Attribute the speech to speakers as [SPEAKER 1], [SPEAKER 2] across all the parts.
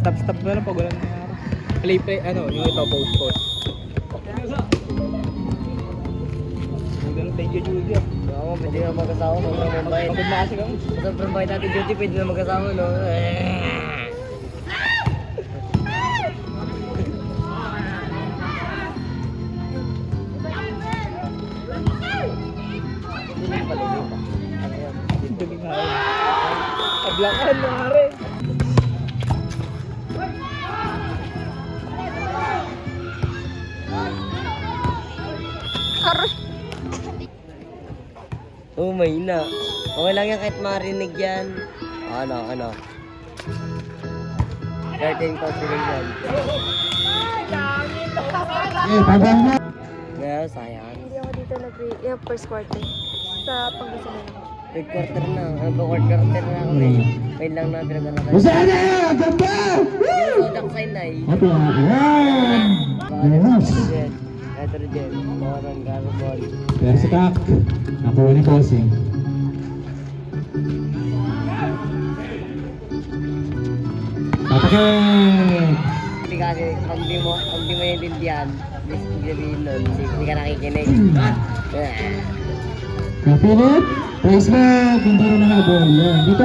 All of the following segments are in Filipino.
[SPEAKER 1] Stop na lang pag walang nangyari. Play, ano, yung ito, post. Thank you, Judy.
[SPEAKER 2] Oo, pwede nga mag-asawa, sobrang mabait.
[SPEAKER 1] Pagod na kasi kami.
[SPEAKER 2] Sobrang bait natin, Judy, pwede na mag-asawa, no?
[SPEAKER 1] Paglakan, nangyari.
[SPEAKER 2] Oh, may na. Okay lang yan kahit marinig yan. Ano? 13 counts rin yan.
[SPEAKER 3] Tabang na.
[SPEAKER 2] Kaya sayang.
[SPEAKER 4] Hindi ako dito yung first quarter. Sa Pangasinan ako.
[SPEAKER 2] Third quarter na. Fourth quarter na ako eh. Wait lang na pinagdala kayo.
[SPEAKER 3] Usana! Ganda!
[SPEAKER 2] Yung Kodak sign na eh.
[SPEAKER 3] Ito, yan! Yes!
[SPEAKER 2] Nitrogen. Boron, carbon.
[SPEAKER 3] Pero si Kak, nakuha ni Bossing. Patakit!
[SPEAKER 2] Hindi kasi, pag di mo naiintindihan, hindi sabihin nun, hindi ka nakikinig.
[SPEAKER 3] Kapilit, placement, hindi rin nahabol. Yan, dito.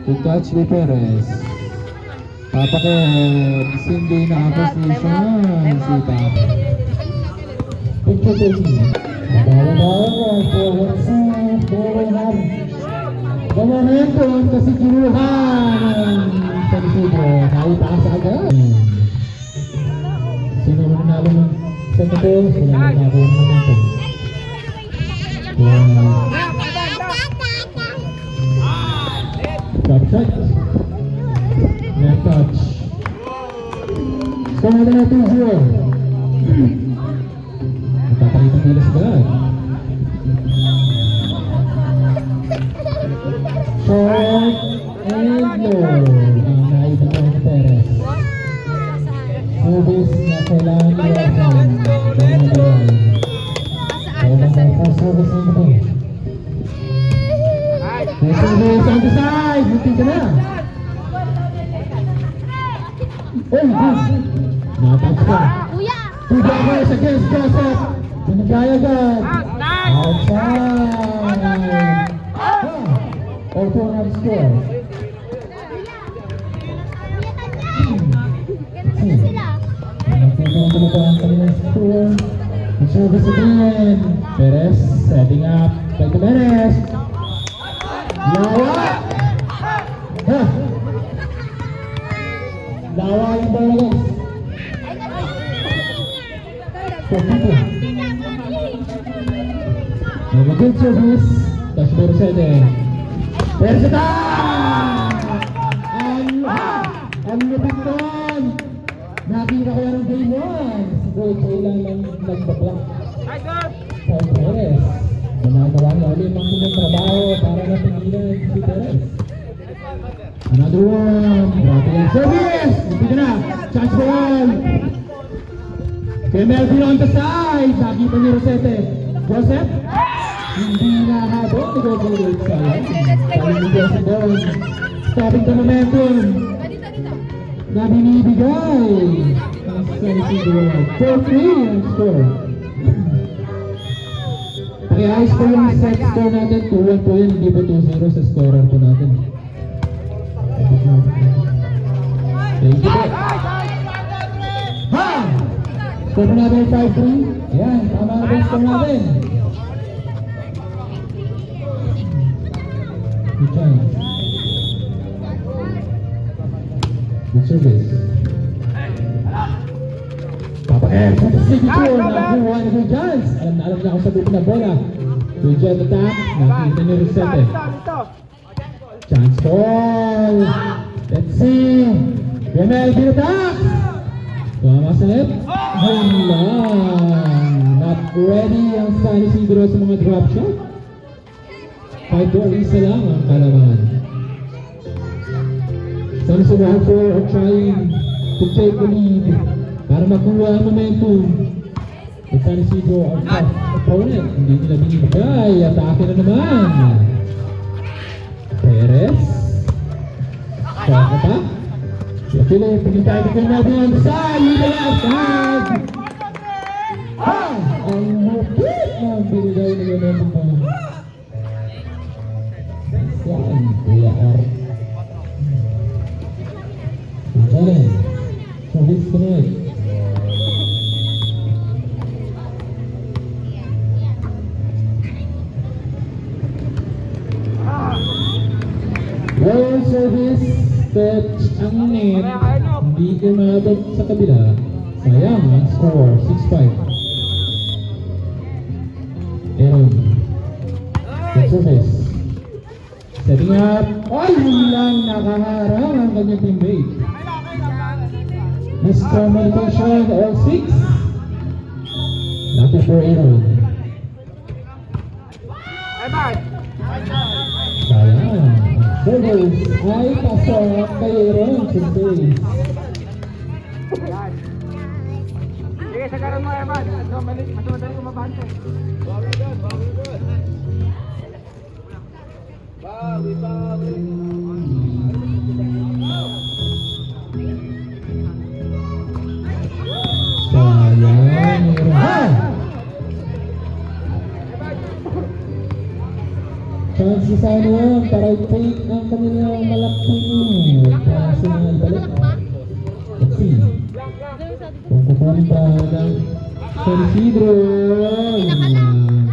[SPEAKER 3] To touch ni Perez. Papakit, hindi nakaposition. Sita. Picture taking. Bawa-bawa, forward set, forward hub. The momentum kasi kinuha ng Sanisido. Naitaas agad. Sino mo nanalo ng Sanito? Sila nanalo ng momentum. Top touch. Left touch. Score na 2-0. Napapalitang nila sa balag. Short and low. Ang naibang ng Perez. Service na kailangan iwasan. Kailangan po service na ito. May service on the side. Buti ka na. Oh, good. Natouch ka. Two drivers against Joseph. Pinagaya agad. Outside. Auto not score. Nakita mo talaga ang kanilang score. Service again. Perez setting up. Back to Perez. Lawa! Ha! Lawa yung bawang. Have a good service. Touch number 7. Perez attack! Ang lupit nun! Nakita ko yan ng game 1. Siguro kailangan nagbablock. Sa Perez. Ginagawa niya ulit ang kanyang trabaho para napigilan si Perez. Another one. Grabe yung service! Hindi ka na. Chance for all. Kay Melvin on the side. Nakita ni Rosete. Joseph? Hindi na habol. Nag-overload sa alam. Sabi ni Joseph doon. Stopping the momentum. Na binibigay. Ang Sanisido. 4-3 ang score. Pakiayos po yung set score natin. 2-1 po yun. Hindi po 2-0 sa scorer po natin. Thank you po. Ha! Score po natin 5-3. Ayan, tama na po yung score natin. Good chance. Good service. Papakit sa signature. Nakuha na good chance. Alam na niya kung sabihin na bola. Good jet attack. Nakita ni Rosete. Chance ball. Let's see. Remel attack. Tama sa net. Not ready ang San Isidro sa mga drop shot. 5-4 isa lang ang kalaban. San Isidro are trying to take the lead para makuha ang momentum. At San Isidro ang tough opponent. Hindi nila binibigay. Atake na naman. Perez. Shot attack. Philip, hindi tayo natin sa Ligalasag! Ang hupit na binigay na gano'n pa. Saan, Kuya R? Ayan, service tonight. Well, service, touch ang net, hindi umabot sa kabila. Sayang ang score, 6-5. Aaron, good service. Setting up, ay, lang nakaharang ang kanyang teammate. Miscommunication, all 6. Lucky for Aaron. Sayang. Service ay pasok kay Aaron sa base.
[SPEAKER 1] Sige, sagaran mo, Evan. Mas madali kumabante.
[SPEAKER 3] Sayang, Aaron. Chance sa ano yan, para i-take ang kanilang malaking kaso na ibalik. Let's see. Kung kukunin pa ng San Isidro,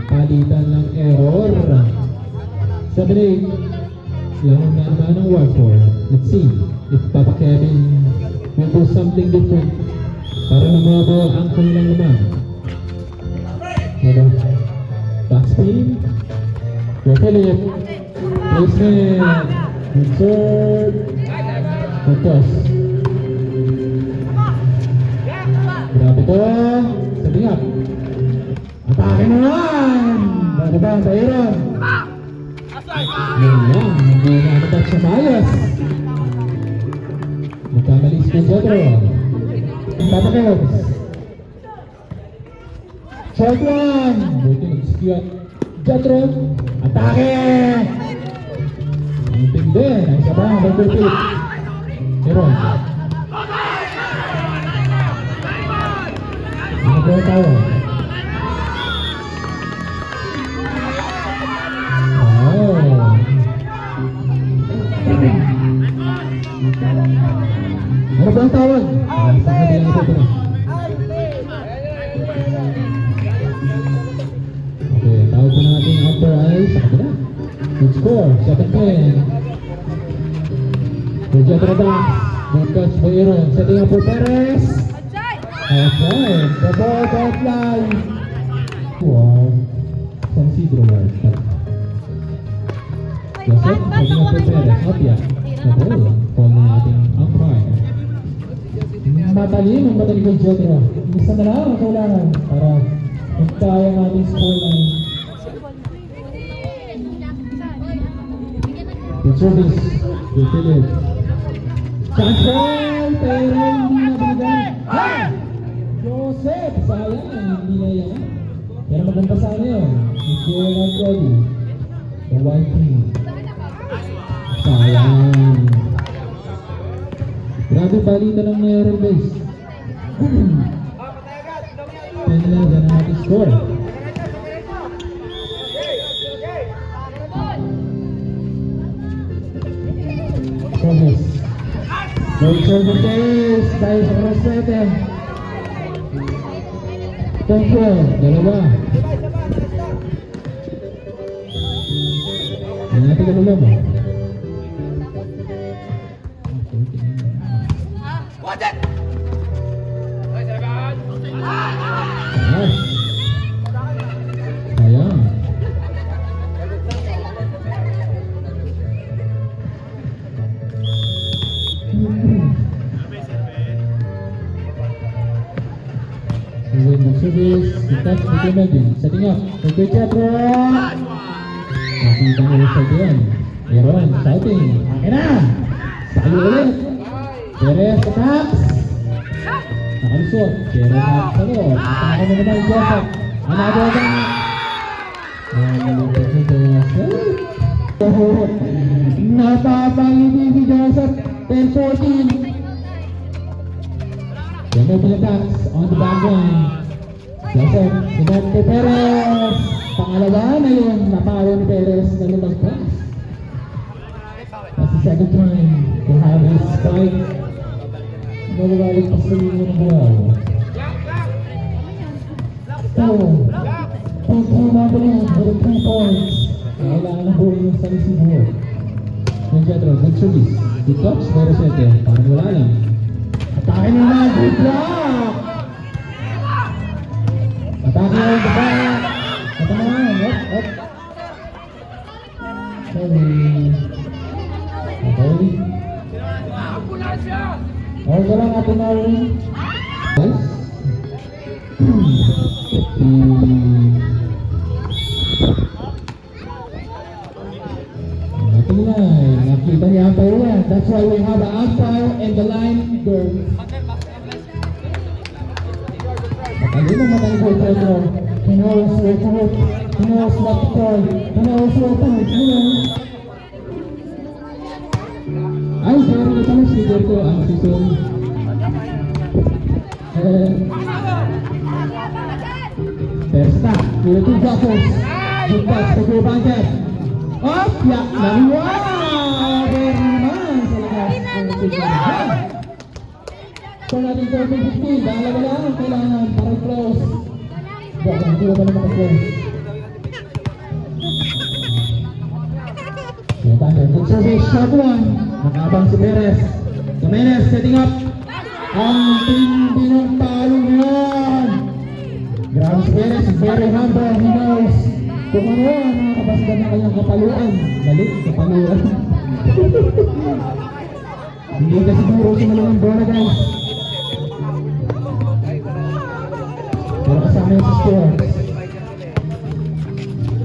[SPEAKER 3] palitan ng error. Sa break, lang na naman ng Warford. Let's see if Papa Kevin will do something different para lumabo ang kanilang naman. Backspin. Philip, placement, insert, focus. Grabe to, setting up. Atake naman! Bababa sa Aaron. Ayan, hindi na naman siya maayos. Magkamali si Pedro. Tapakos. Short one. Buti nag-skew. Pedro. Atake! Ang tindi, ang isa pa, mag-repeat. Aaron. Ano ba tayo? Ano ba ang tawag? Sa kanya ito ito. Okay, tawag po natin ang upper eye sa kabila. Good score, 7-10. Good job, Rodax. Good catch by Aaron. Setting up for Perez. Outside. The ball got fly. Wow. San Isidro wide. Joseph, setting up for Perez. Opia. The ball. Call na natin ang prime. Matalim kay Jodro. Isa na lang ang kailangan para magkaya ang ating scoreline. Good service. Good Philip. Control! Pero hindi nabigyan. Joseph! Sayang, hindi na yan. Pero maganda sana yun. Hindi na ready. The white team. Sayang. Grabe balita ng Mayor Base. 10-11 ang ating score. Service. Great service case dahil sa cross setting. Thank you. Dalawa. Yan natin ka naman mo. Sayang. Service, touch with Megan. Setting up. Good job, bro. Nakita mo sa diyan. Aaron, shouting. Akin na! Sayo ulit. Perez, attacks. Nakalusot. Perez, attacks ako. Atake mo naman, Joseph. Another back. Nalulupit si Joseph. Napapangiti si Joseph. 10-14. Open attacks on the back line. Joseph, sinat kay Perez. Pangalawa na yung napalo ni Perez na lumagpas. That's the second time to have his spike. Nagagalit pa sa linya ng ball. Two Mabilis with 3 points. Kailangan ng buhay yung sa receiver. Yung Jetro, good service. Good touch, pero 7. Parang wala lang. Atake nila, good block! Atake on the back. Ito naman, up. Sorry. Okay. Okay lang atin na rin. Yes. Ating line. Nakita niya ang umpire yan. That's why we have the umpire and the line girl. Matali na matali ko Pedro. He knows where to hit. He knows what to call. He knows where to hit. Ay, sorry na pala speaker ko. Ang season. First stop. Here to Jockers. Good pass to Kuya Banker. Oh, yeah. Naliwa! Very naman sa lakas. So natin 14-15. Dalawa lang. Kailangan para close. Baka hindi ba naman maka-close. Kuya Banker. Good service. Shot one. Nakabang si Perez. Jimenez setting up. Ang tindi ng talong yan. Grabe si Perez. Very humble. He knows. Kung ano yan, nakakabasdan ng kanyang kapaluan. Balik, kapaluan. Hindi ka siguro sumalang bola guys. Pero kasama yung sa score.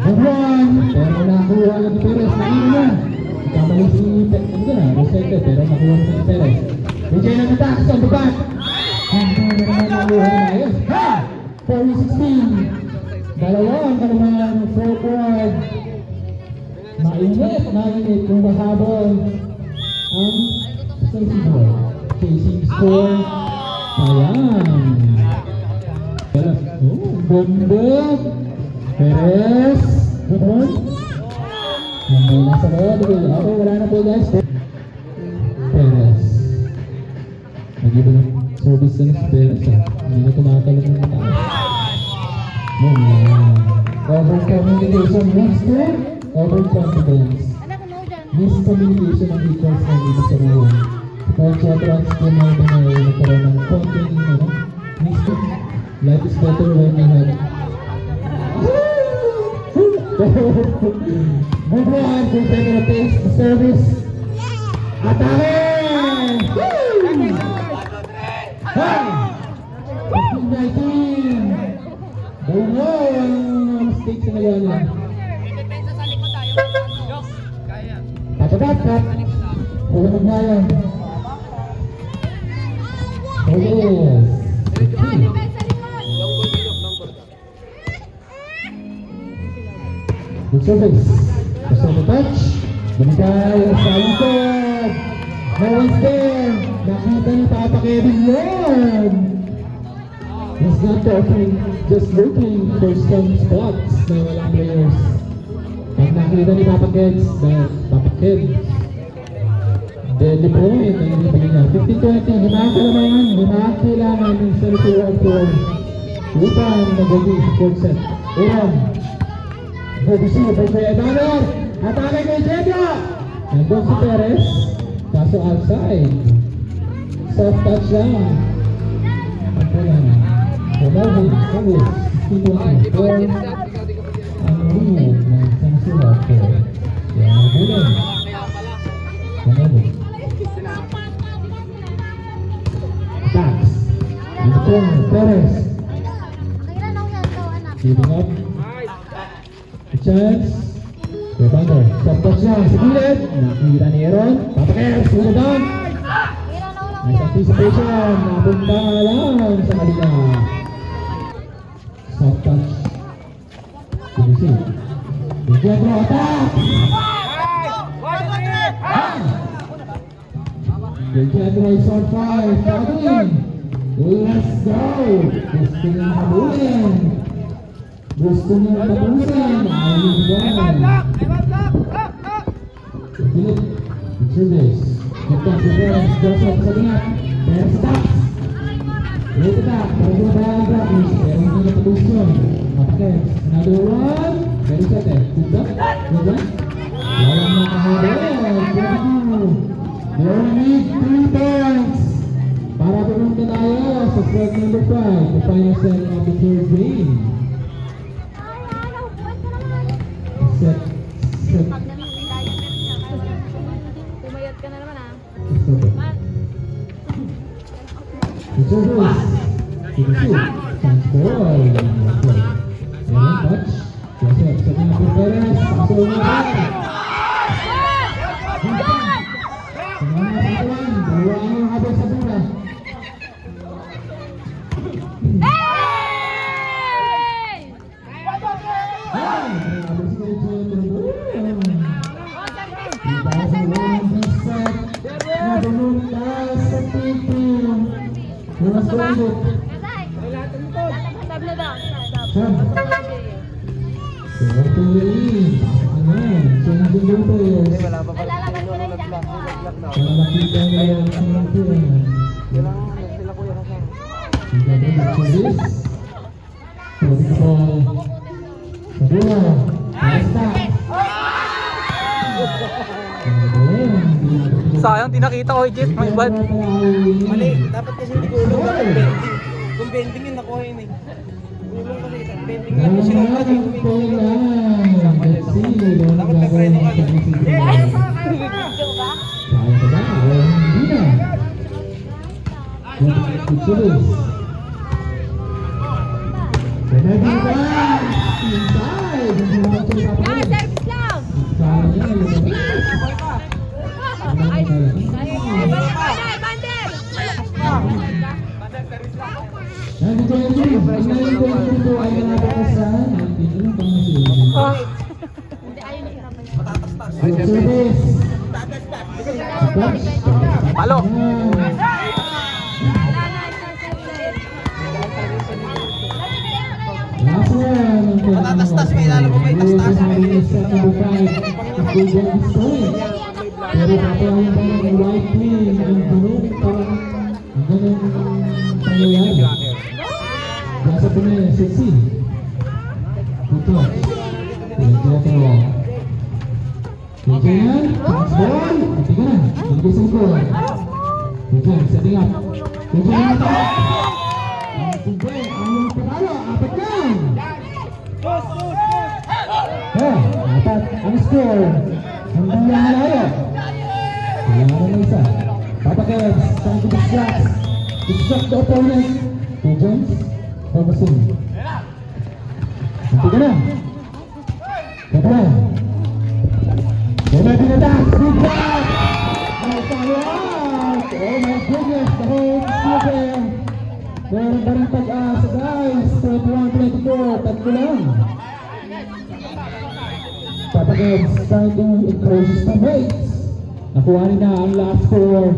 [SPEAKER 3] Good one. Pero nakuha agad ni Perez. Naino na. Kamali si Rosete. Pero nakuha na si Perez. Enjoy ng attacks on the back. Hindi na naman nakuha na ayos. Ha! 40-16. Dalawa ang kalaman forward. Mainit kung mahabol ang sensible. Chasing score. Sayang. Bombo. Perez. Good one. Mamay nasa bawah. Okay, wala na po guys. Perez. Nag-iba ng service na si Perez. Hindi na tumatalong ng mataas. Overcommunication means to overconfidence. Miscommunication ang equals ng ibig sabihin. Kaya chatrons po na ito na nagkaroon ng konting life is better when you have move on to the pace the service. Atake! Hey! 15-19! Bungo ang mistakes na nagawa nila. Patapat. Huwag na yan. Oh yes. Good service. Kasama touch. Bumigay sa likod. No one's there. Nakita ni Papa Kevin yun. He's not talking, just looking for some spots na walang players. Pag nakita ni Papa Keds, deadly point ang ibigay niya. 15-20, himahan ka naman yan. Himahan kailangan ng 0-2-1-4. Upang nagagi sa fourth set. Ayan. Focus mo, for Kuya Evander. Atake kay Jedra. Nandun si Perez. Kaso outside. Soft touch lang. Wala na. Service. 15-24. Ang rule ng Sansulat ko. Yan ang bulan. Attacks. In the corner, Perez. Giving up. A chance. Evander. Soft touch lang. Sa gilid. Nakita ni Aaron. Papakers. Puno down. Nice anticipation. Napunta lang sa kanila. Soft touch. Finishing. Bigyan mo attack. Bigyan mo is on fire. Starting. Let's go! Gusto niya habulin. Gusto niya tapusin. Ayun ba? Philip, service. Kapag Perez, Joseph sa lingat. Perez stops. Wait it up. Perez ba ang graphics? Pero hindi na tapusin. Okay, another one. Very set eh. Good one. Good one. Walang makahabol. They need 3 points. Para pumunta tayo sa set number 5. The final set of the third game. Set.
[SPEAKER 4] Pumayat ka na naman ah.
[SPEAKER 3] Service. Chance ball. Ayan, touch. Joseph, sa tingin po Perez. Paso na ba? Sumama sa katawan. Dalawa ang habang sa bola.
[SPEAKER 1] Wala pa pala.
[SPEAKER 3] Para makita nila yung sinuntuan.
[SPEAKER 1] Walang sila kuya kasi.
[SPEAKER 3] Hindi na service. Pwede ko sa bola. Basta.
[SPEAKER 1] Sayang, di nakita ko, Jet. May bad.
[SPEAKER 2] Mali, dapat kasi hindi gulong, dapat bending. Kung bending yun, nakuha yun eh. Gulong kasi, bending lang yung sinukat yung dapat may preno ka lang.
[SPEAKER 3] Kaya pa ba? Hindi na. Service. Ready ba? Inside. Hindi naman ito ipapalit.
[SPEAKER 4] Service lang!
[SPEAKER 3] Sayang niya, lumabas.
[SPEAKER 4] Bander!
[SPEAKER 3] Nandito yung team. Ang nanging ko ito ay nanapasan. Nandito lang pang masilin. Service.
[SPEAKER 1] Palo.
[SPEAKER 3] Last one.
[SPEAKER 2] Matatastas, may ilalo mo, may tastas.
[SPEAKER 3] Pero papayahin pa ng white team. Ang bulong parang ang ganun pangyayari. Nasa po na yung sexy. Ito. Ito. Ito yan. Chance ball. Ito ka na. Ito sa likod. Ito yan. Setting up. Ito yan. Ito. Ang sige. Ang patalo. Apat yan. Apat. Ang score. Ang bilang malayo. Kailangan na isa. Papa Kevs. Trying to distract the opponent. Two jumps. Focusing. Ito ka na. Ito na. Ready to dance. Big shot. Oh, follow-up. Oh my goodness. The whole season. Meron ba rin pag-asa guys. 21-24. Tatlo lang. Papa Kevs trying to encourage his teammates. Nakuha nila ang last score.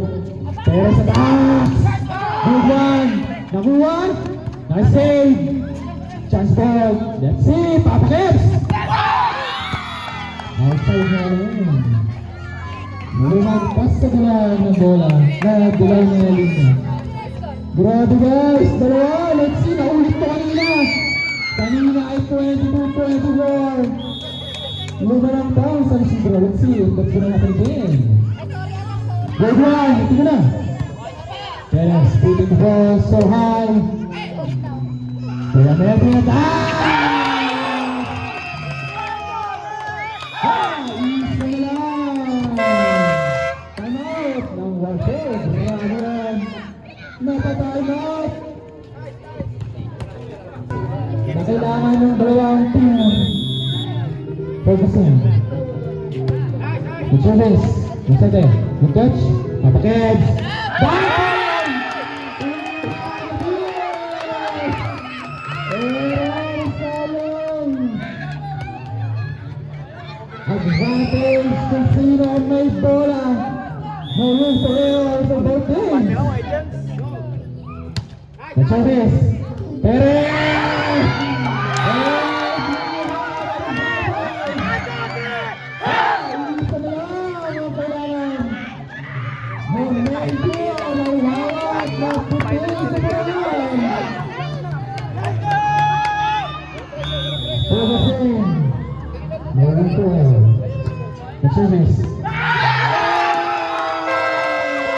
[SPEAKER 3] Pero sa taas. Good one. Nakuha. Nice save. Chance ball. That's it. Papa Kevs. Outside na lang. Muli magpas sa dilaw ng bola. Dilaw na linya. Grabe guys. Dalawa. Let's see. Naulit mo kanina. Kanina ay 22-24. Luma lang daw sa Isidro. Let's see. Let's go na natin again. Good one. Ito na. Perez putting the ball so high. Kaya meron na tayo. Isa na lang. Time out ng Warford. Raharan. Napa-time out. Na kailangan ng dalawang team. Focusing. Good service. Good set eh. Good touch. Papa Kevs. Bang! Advantage kung sino ang may bola. No room for error for both teams. Chavez. Perez! Isa na lang ang kailangan. Medyo nalawak na puti sa kailangan. Robertson. Robertson. Chavez.